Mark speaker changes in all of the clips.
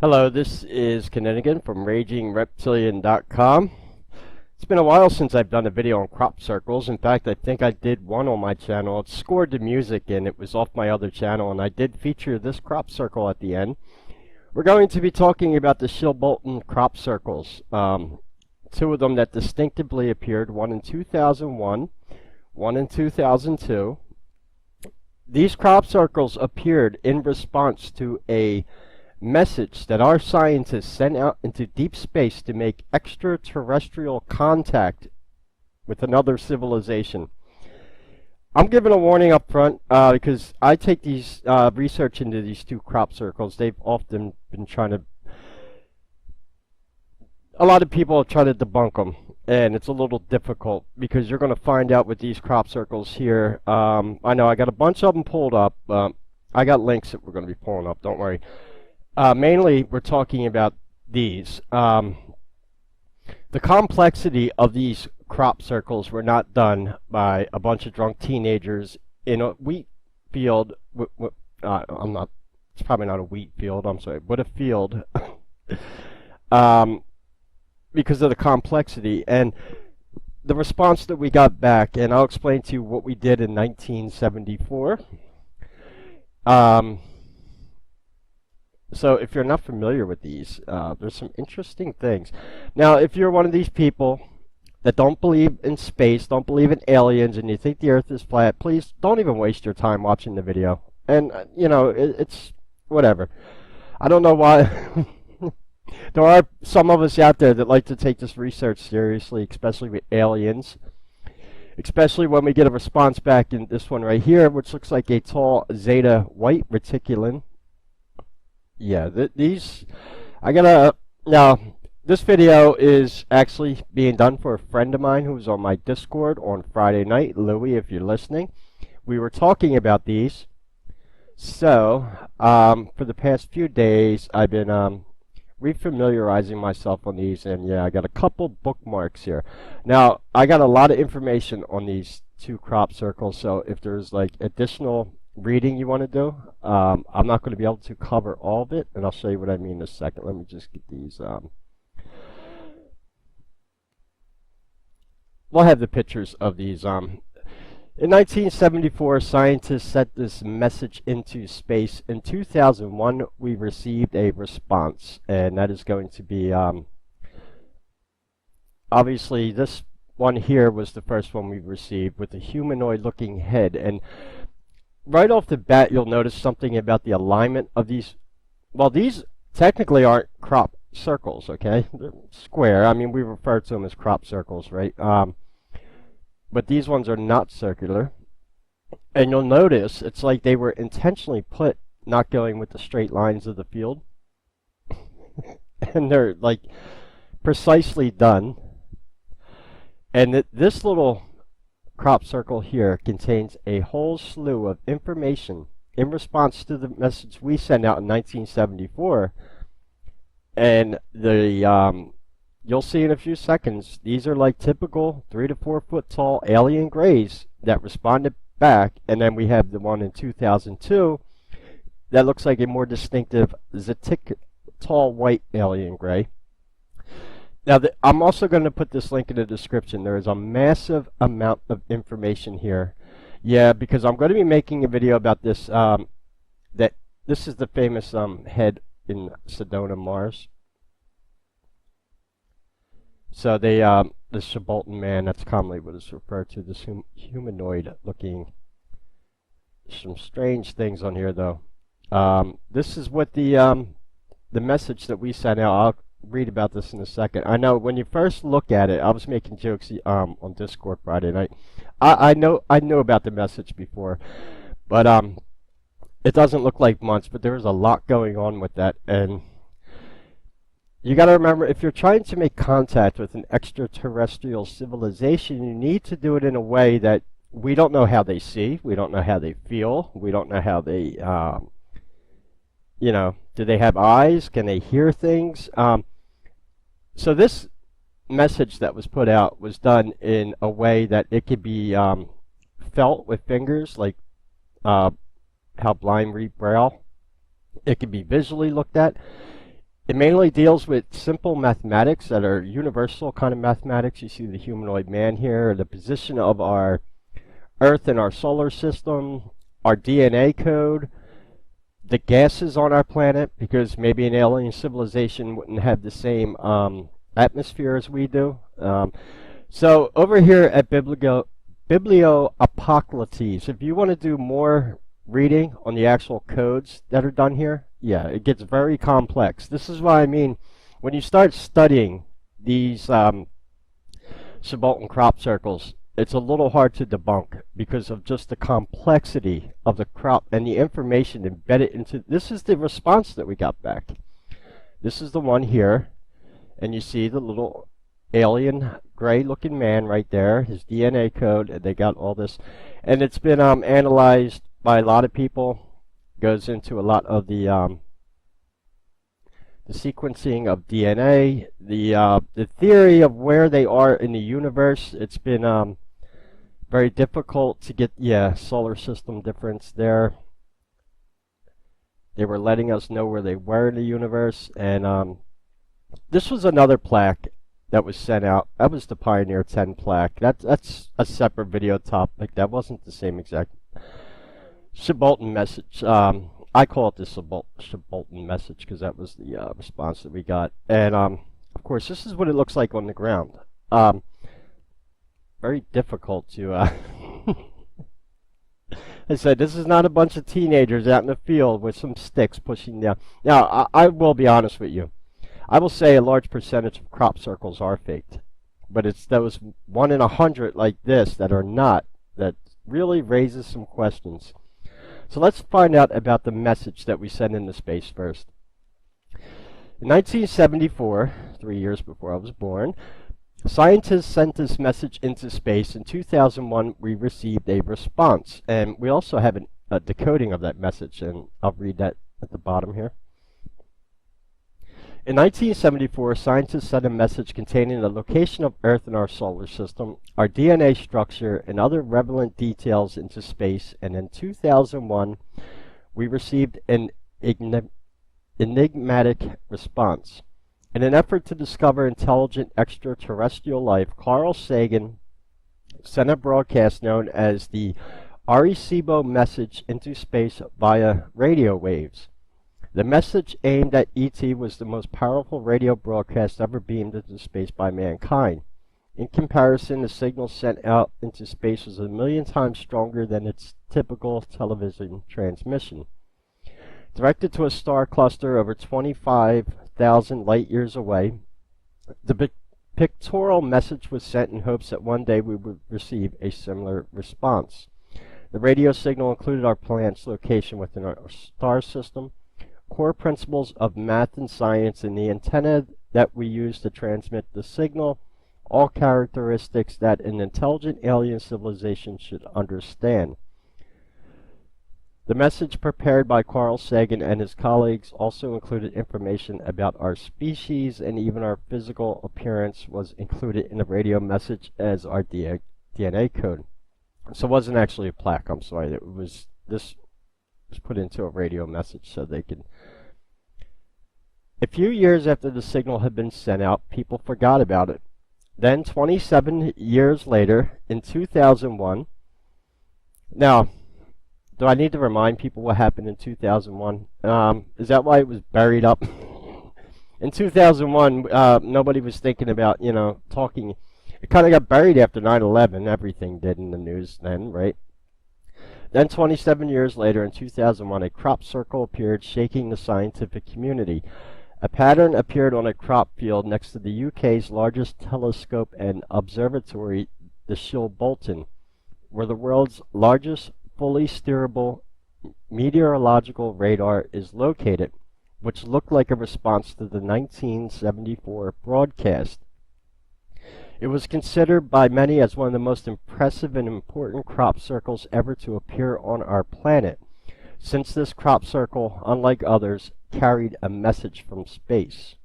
Speaker 1: Hello, this is Kinninigan from RagingReptilian.com. It's been a while since I've done a video on crop circles. In fact, I think I did one on my channel. It scored the music and it was off my other channel, and I did feature this crop circle at the end. We're going to be talking about the Chilbolton crop circles. Two of them that distinctively appeared, one in 2001, one in 2002. These crop circles appeared in response to a message that our scientists sent out into deep space to make extraterrestrial contact with another civilization. I'm giving a warning up front because I take these research into these two crop circles. They've often been trying to, a lot of people are trying to debunk them, and it's a little difficult because you're going to find out with these crop circles here. I know I got a bunch of them pulled up. I got links that we're going to be pulling up, don't worry. Mainly, we're talking about these. The complexity of these crop circles were not done by a bunch of drunk teenagers in a wheat field. It's probably not a wheat field, I'm sorry, but a field. Because of the complexity and the response that we got back, and I'll explain to you what we did in 1974. So if you're not familiar with these, there's some interesting things. Now, if you're one of these people that don't believe in space, don't believe in aliens, and you think the Earth is flat, please don't even waste your time watching the video. And, it's whatever. I don't know why. There are some of us out there that like to take this research seriously, especially with aliens. Especially when we get a response back in this one right here, which looks like a tall Zeta white reticulan. Yeah, now, this video is actually being done for a friend of mine who's on my Discord on Friday night. Louie, if you're listening. We were talking about these. So, for the past few days, I've been, refamiliarizing myself on these, and yeah, I got a couple bookmarks here. Now, I got a lot of information on these two crop circles, so if there's like additional reading you want to do, I'm not going to be able to cover all of it, and I'll show you what I mean in a second. Let me just get these. We'll have the pictures of these. In 1974, scientists sent this message into space. In 2001, we received a response, and that is going to be, obviously, this one here was the first one we received with a humanoid-looking head. And right off the bat, you'll notice something about the alignment of these. Well, these technically aren't crop circles, okay? They're square. I mean, we refer to them as crop circles, right? But these ones are not circular. And you'll notice it's like they were intentionally put not going with the straight lines of the field. And they're like precisely done. And this little crop circle here contains a whole slew of information in response to the message we sent out in 1974. And you'll see in a few seconds, these are like typical 3 to 4 foot tall alien grays that responded back. And then we have the one in 2002 that looks like a more distinctive Zetic tall white alien gray. Now, I'm also going to put this link in the description. There is a massive amount of information here. Yeah, because I'm going to be making a video about this. This is the famous head in Sedona, Mars. So the Chilbolton man, that's commonly what is referred to, this humanoid-looking. Some strange things on here, though. This is what the message that we sent out. I'll read about this in a second. I know when you first look at it, I was making jokes on Discord Friday night. I know about the message before, but it doesn't look like much. But there's a lot going on with that, and you got to remember, if you're trying to make contact with an extraterrestrial civilization, you need to do it in a way that we don't know how they see, we don't know how they feel, we don't know how they, do they have eyes? Can they hear things? So this message that was put out was done in a way that it could be felt with fingers, like how blind read Braille. It could be visually looked at. It mainly deals with simple mathematics that are universal kind of mathematics. You see the humanoid man here, the position of our Earth in our solar system, our DNA code, the gases on our planet, because maybe an alien civilization wouldn't have the same atmosphere as we do. So over here at Biblioapocalypse, if you want to do more reading on the actual codes that are done here, yeah, it gets very complex. This is what I mean when you start studying these Chilbolton crop circles. It's a little hard to debunk because of just the complexity of the crop and the information embedded into. This is the response that we got back. This is the one here, and you see the little alien gray-looking man right there, his DNA code, and they got all this, and it's been analyzed by a lot of people. Goes into a lot of the sequencing of DNA, the theory of where they are in the universe. It's been very difficult to get, yeah, solar system difference there. They were letting us know where they were in the universe, and this was another plaque that was sent out. That was the Pioneer 10 plaque. That's a separate video topic. That wasn't the same exact Chilbolton message. I call it the Chilbolton message because that was the response that we got. And of course, this is what it looks like on the ground. Very difficult to. I said this is not a bunch of teenagers out in the field with some sticks pushing down. Now, I will be honest with you. I will say a large percentage of crop circles are faked, but it's those 1 in 100 like this that are not, that really raises some questions. So let's find out about the message that we sent into space first. In 1974, 3 years before I was born, scientists sent this message into space. In 2001, we received a response, and we also have a decoding of that message, and I'll read that at the bottom here. In 1974, scientists sent a message containing the location of Earth in our solar system, our DNA structure, and other relevant details into space, and in 2001, we received an enigmatic response. In an effort to discover intelligent extraterrestrial life, Carl Sagan sent a broadcast known as the Arecibo message into space via radio waves. The message aimed at ET was the most powerful radio broadcast ever beamed into space by mankind. In comparison, the signal sent out into space was 1,000,000 times stronger than its typical television transmission. Directed to a star cluster over 25,000 light years away, the pictorial message was sent in hopes that one day we would receive a similar response. The radio signal included our planet's location within our star system, core principles of math and science, and the antenna that we use to transmit the signal, all characteristics that an intelligent alien civilization should understand. The message prepared by Carl Sagan and his colleagues also included information about our species, and even our physical appearance was included in the radio message as our DNA code. So it wasn't actually a plaque, I'm sorry. This was put into a radio message so they could. A few years after the signal had been sent out, people forgot about it. Then 27 years later, in 2001, now, do I need to remind people what happened in 2001? Is that why it was buried up? In 2001, nobody was thinking about, talking. It kind of got buried after 9/11. Everything did in the news then, right? Then 27 years later, in 2001, a crop circle appeared, shaking the scientific community. A pattern appeared on a crop field next to the UK's largest telescope and observatory, the Chilbolton, where the world's largest fully steerable meteorological radar is located, which looked like a response to the 1974 broadcast. It was considered by many as one of the most impressive and important crop circles ever to appear on our planet, since this crop circle, unlike others, carried a message from space.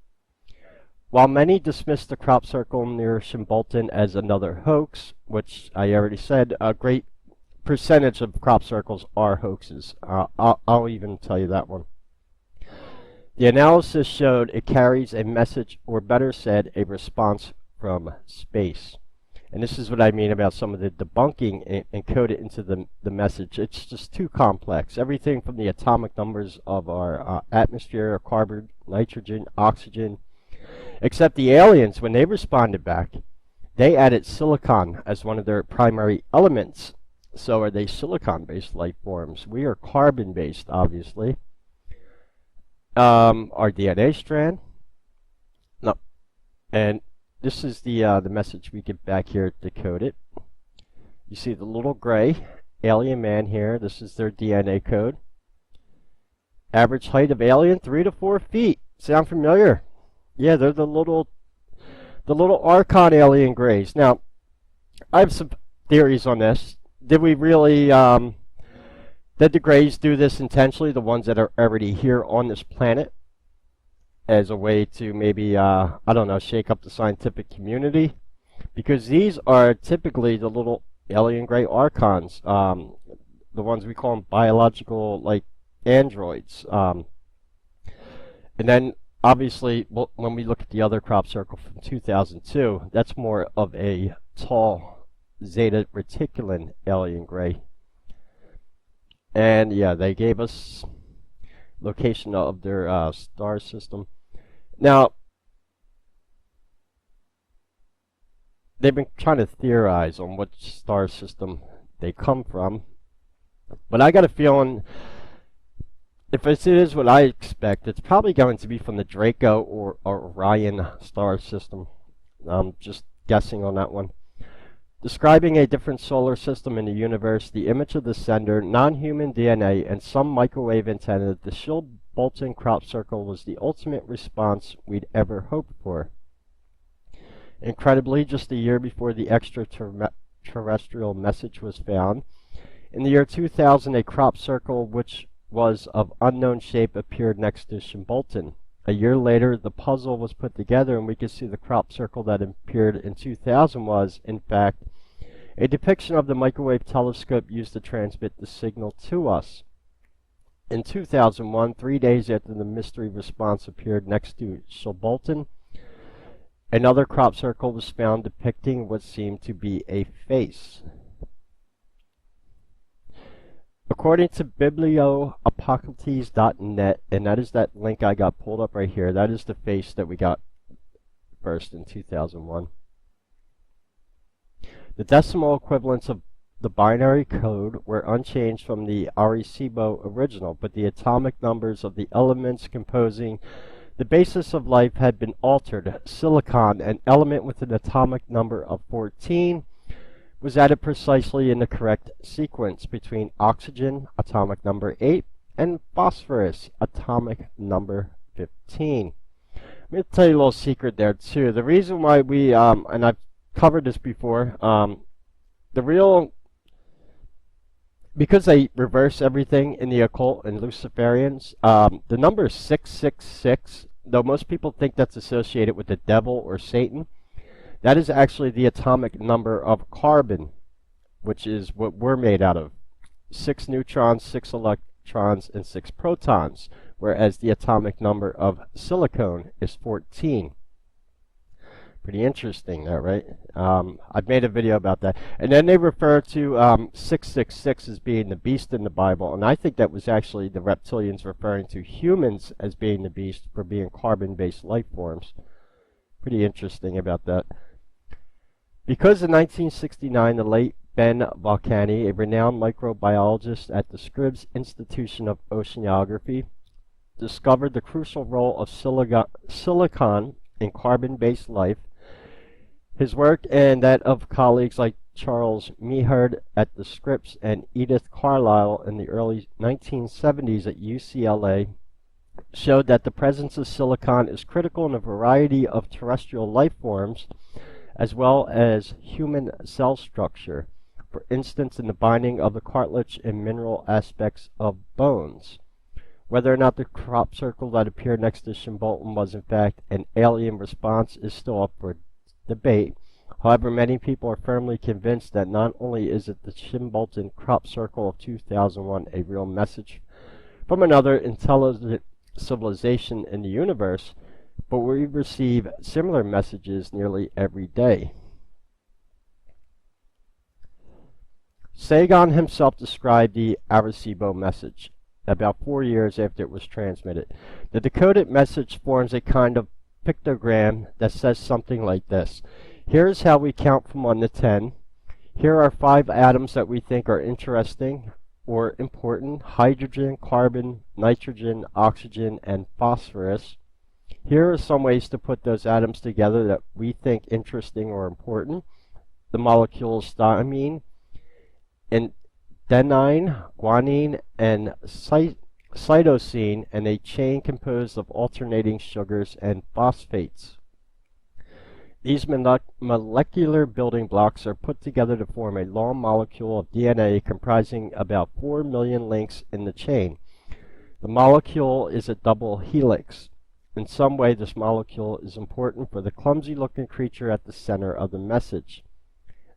Speaker 1: While many dismissed the crop circle near Chilbolton as another hoax, which I already said, a great percentage of crop circles are hoaxes. I'll even tell you that one. The analysis showed it carries a message, or better said, a response from space. And this is what I mean about some of the debunking encoded into the message. It's just too complex. Everything from the atomic numbers of our atmosphere, carbon, nitrogen, oxygen. Except the aliens, when they responded back, they added silicon as one of their primary elements. So are they silicon-based life forms? We are carbon-based, obviously. Our DNA strand. No. And this is the message we get back here decoded. You see the little gray alien man here. This is their DNA code. Average height of alien, 3 to 4 feet. Sound familiar? Yeah, they're the little Archon alien grays. Now, I have some theories on this. Did we really, did the grays do this intentionally, the ones that are already here on this planet, as a way to maybe, I don't know, shake up the scientific community? Because these are typically the little alien gray Archons, the ones we call them biological, like, androids. And then, obviously, when we look at the other crop circle from 2002, that's more of a tall Zeta Reticulan alien gray. And yeah, they gave us location of their star system. Now, they've been trying to theorize on what star system they come from, but I got a feeling if it is what I expect, it's probably going to be from the Draco or Orion star system. I'm just guessing on that one. Describing a different solar system in the universe, the image of the sender, non-human DNA, and some microwave antenna, the Chilbolton crop circle was the ultimate response we'd ever hoped for. Incredibly, just a year before the extraterrestrial message was found, in the year 2000, a crop circle which was of unknown shape appeared next to Chilbolton. A year later, the puzzle was put together, and we could see the crop circle that appeared in 2000 was, in fact, a depiction of the microwave telescope used to transmit the signal to us. In 2001, 3 days after the mystery response appeared next to Chilbolton, another crop circle was found depicting what seemed to be a face. According to biblioapocalypse.net, and that is that link I got pulled up right here, that is the face that we got first in 2001. The decimal equivalents of the binary code were unchanged from the Arecibo original, but the atomic numbers of the elements composing the basis of life had been altered. Silicon, an element with an atomic number of 14, was added precisely in the correct sequence between oxygen, atomic number 8, and phosphorus, atomic number 15. Let me tell you a little secret there too. The reason why we, and I've covered this before, because they reverse everything in the occult and Luciferians, the number 666, though most people think that's associated with the devil or Satan, that is actually the atomic number of carbon, which is what we're made out of. 6 neutrons, 6 electrons, and 6 protons, whereas the atomic number of silicon is 14. Pretty interesting there, right? I've made a video about that. And then they refer to 666 as being the beast in the Bible, and I think that was actually the reptilians referring to humans as being the beast for being carbon-based life forms. Pretty interesting about that. Because in 1969, the late Ben Volcani, a renowned microbiologist at the Scripps Institution of Oceanography, discovered the crucial role of silicon in carbon-based life, his work and that of colleagues like Charles Mehard at the Scripps and Edith Carlisle in the early 1970s at UCLA showed that the presence of silicon is critical in a variety of terrestrial life forms, as well as human cell structure, for instance in the binding of the cartilage and mineral aspects of bones. Whether or not the crop circle that appeared next to Chilbolton was in fact an alien response is still up for debate. However, many people are firmly convinced that not only is it the Chilbolton crop circle of 2001 a real message from another intelligent civilization in the universe, but we receive similar messages nearly every day. Sagan himself described the Arecibo message about 4 years after it was transmitted. The decoded message forms a kind of pictogram that says something like this. Here's how we count from 1 to 10. Here are 5 atoms that we think are interesting or important: hydrogen, carbon, nitrogen, oxygen, and phosphorus. Here are some ways to put those atoms together that we think interesting or important: the molecules thymine, and adenine, guanine, and cytosine, and a chain composed of alternating sugars and phosphates. These molecular building blocks are put together to form a long molecule of DNA comprising about 4 million links in the chain. The molecule is a double helix. In some way, this molecule is important for the clumsy-looking creature at the center of the message.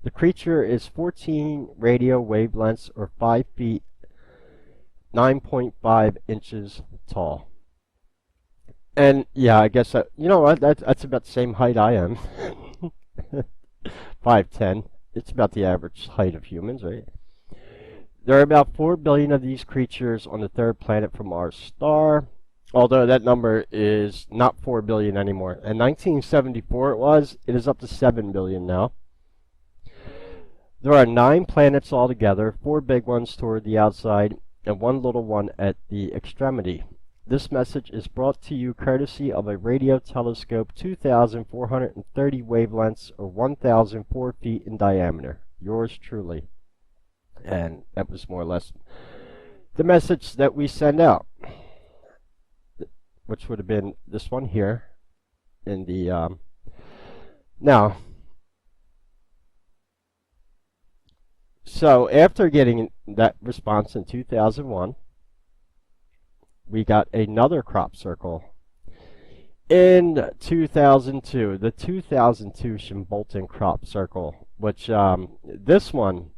Speaker 1: The creature is 14 radio wavelengths, or 5 feet, 9.5 inches tall. And yeah, I guess you know what? That's about the same height I am. 5'10". It's about the average height of humans, right? There are about 4 billion of these creatures on the third planet from our star, although that number is not 4 billion anymore. In 1974 it was. It is up to 7 billion now. There are 9 planets altogether, 4 big ones toward the outside and 1 little one at the extremity. This message is brought to you courtesy of a radio telescope 2,430 wavelengths, or 1,004 feet in diameter. Yours truly. And that was more or less the message that we send out, which would have been this one here in the now. So after getting that response in 2001, we got another crop circle in 2002, the 2002 Chilbolton crop circle, which this one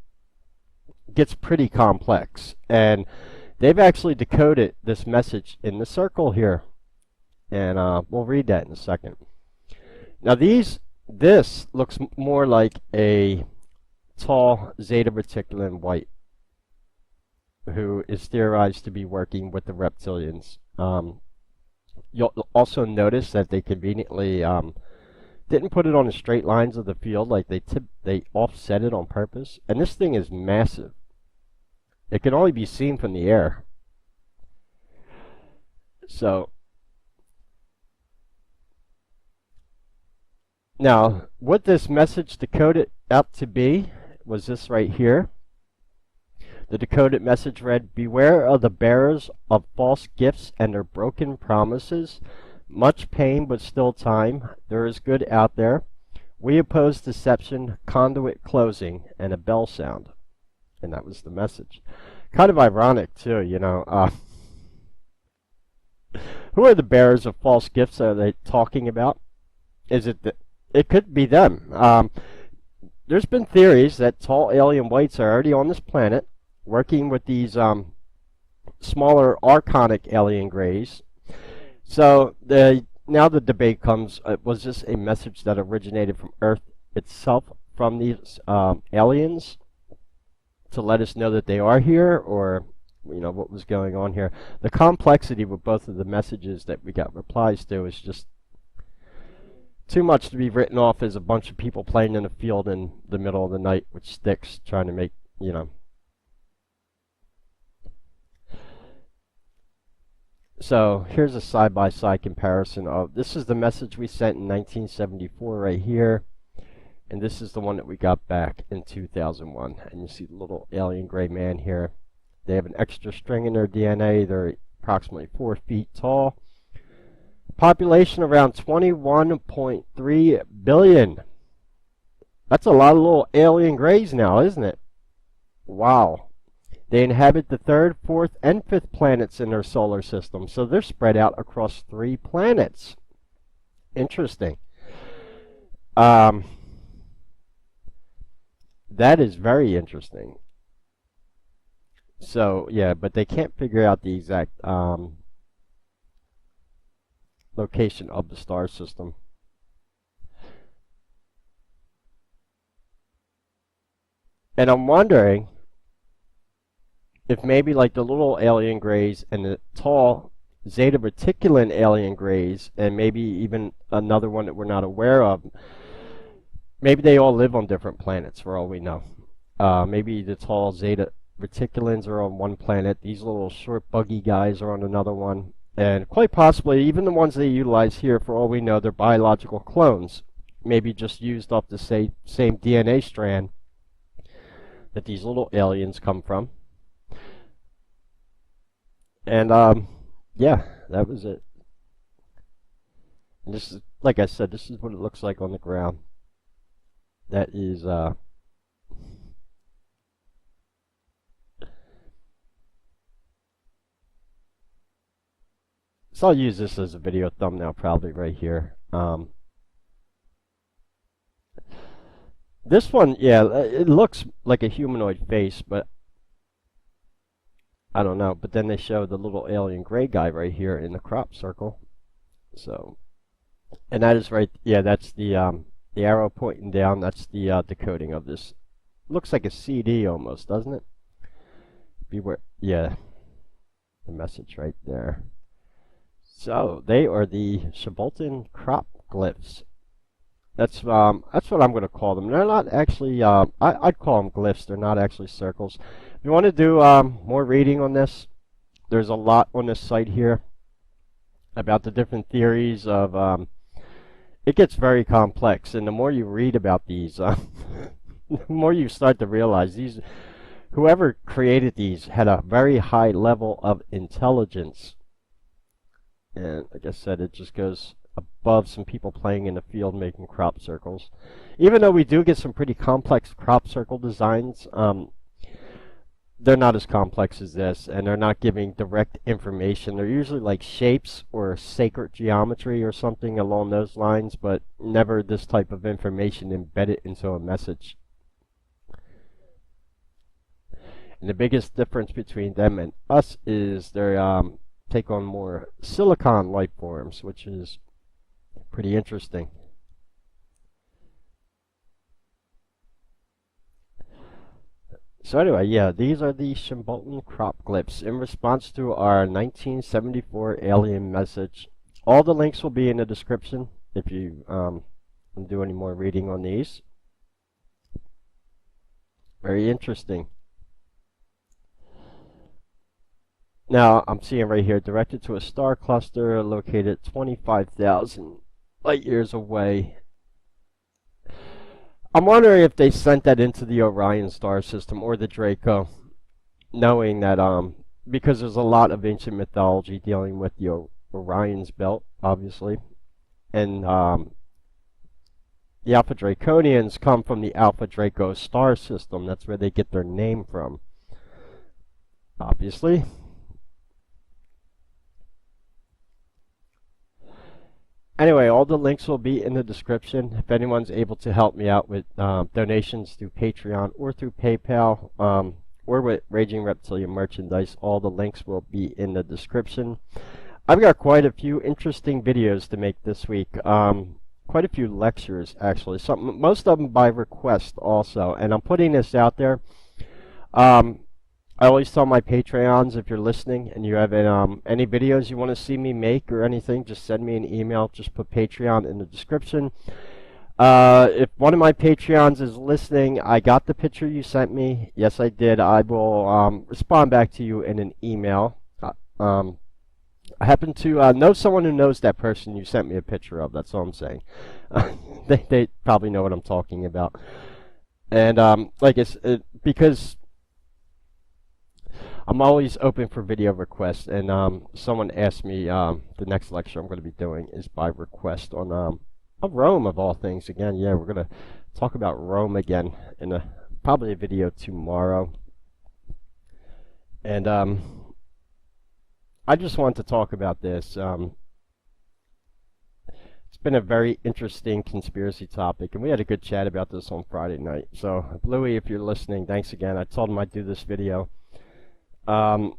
Speaker 1: gets pretty complex, and they've actually decoded this message in the circle here, and we'll read that in a second. Now this looks more like a tall Zeta Reticuli white, who is theorized to be working with the reptilians. You'll also notice that they conveniently didn't put it on the straight lines of the field, like they offset it on purpose. And this thing is massive. It can only be seen from the air. So now, what this message decoded out to be was this right here. The decoded message read, "Beware of the bearers of false gifts and their broken promises. Much pain, but still time. There is good out there. We oppose deception, conduit closing, and a bell sound." And that was the message. Kind of ironic, too, you know. Who are the bearers of false gifts are they talking about? Is it it could be them. There's been theories that tall alien whites are already on this planet, working with these smaller archonic alien grays. So now the debate comes, was this a message that originated from Earth itself, from these aliens, to let us know that they are here, or you know, what was going on here? The complexity with both of the messages that we got replies to is just too much to be written off as a bunch of people playing in a field in the middle of the night with sticks, trying to make, you know. So here's a side-by-side comparison of, this is the message we sent in 1974 right here, and this is the one that we got back in 2001. And you see the little alien gray man here. They have an extra string in their DNA. They're approximately 4 feet tall. Population around 21.3 billion. That's a lot of little alien grays now, isn't it? Wow. They inhabit the 3rd, 4th, and 5th planets in their solar system, so they're spread out across 3 planets. Interesting. That is very interesting. So, yeah, but they can't figure out the exact location of the star system. And I'm wondering if maybe like the little alien grays and the tall Zeta Reticuli alien grays, and maybe even another one that we're not aware of, maybe they all live on different planets for all we know. Maybe the tall Zeta Reticulans are on one planet, these little short buggy guys are on another one, and quite possibly even the ones they utilize here, for all we know, they're biological clones, maybe just used off the same DNA strand that these little aliens come from. And yeah, that was it. And this is, like I said, this is what it looks like on the ground. That is so I'll use this as a video thumbnail probably right here. This one, yeah, it looks like a humanoid face, but I don't know. But then they show the little alien gray guy right here in the crop circle. So, and that is right, yeah, that's the arrow pointing down. That's the decoding of this. Looks like a CD almost, doesn't it? Beware, yeah, the message right there. So they are the Chilbolton crop glyphs. That's what I'm going to call them. They're not actually, I'd call them glyphs. They're not actually circles. If you want to do more reading on this, there's a lot on this site here about the different theories of, it gets very complex, and the more you read about these, the more you start to realize these, whoever created these had a very high level of intelligence. And like I said, it just goes above some people playing in the field making crop circles. Even though we do get some pretty complex crop circle designs, they're not as complex as this, and they're not giving direct information. They're usually like shapes or sacred geometry or something along those lines, but never this type of information embedded into a message. And the biggest difference between them and us is they take on more silicon life forms, which is pretty interesting. So anyway, yeah, these are the Chilbolton crop glyphs in response to our 1974 alien message. All the links will be in the description if you do any more reading on these. Very interesting. Now, I'm seeing right here, directed to a star cluster located 25,000 light years away. I'm wondering if they sent that into the Orion star system or the Draco, knowing that, because there's a lot of ancient mythology dealing with the Orion's belt, obviously. And the Alpha Draconians come from the Alpha Draco star system. That's where they get their name from, obviously. Anyway, all the links will be in the description. If anyone's able to help me out with donations through Patreon or through PayPal, or with Raging Reptilian merchandise, all the links will be in the description. I've got quite a few interesting videos to make this week. Quite a few lectures, actually. Most of them by request also. And I'm putting this out there. I always tell my Patreons, if you're listening and you have any videos you want to see me make or anything, just send me an email. Just put Patreon in the description. If one of my Patreons is listening, I got the picture you sent me. Yes, I did. I will respond back to you in an email. I happen to know someone who knows that person you sent me a picture of. That's all I'm saying. They probably know what I'm talking about. And like it's because I'm always open for video requests, and someone asked me the next lecture I'm going to be doing is by request on Rome of all things. Again, yeah, we're going to talk about Rome again in probably a video tomorrow. And I just wanted to talk about this. It's been a very interesting conspiracy topic, and we had a good chat about this on Friday night. So, Bluey, if you're listening, thanks again. I told him I'd do this video. Got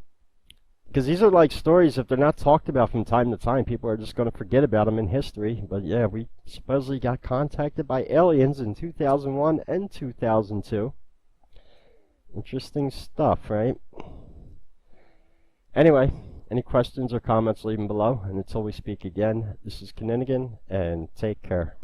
Speaker 1: Because these are like stories, if they're not talked about from time to time, people are just going to forget about them in history. But yeah, we supposedly got contacted by aliens in 2001 and 2002. Interesting stuff, right? Anyway, any questions or comments, leave them below. And until we speak again, this is Kinninigan, and take care.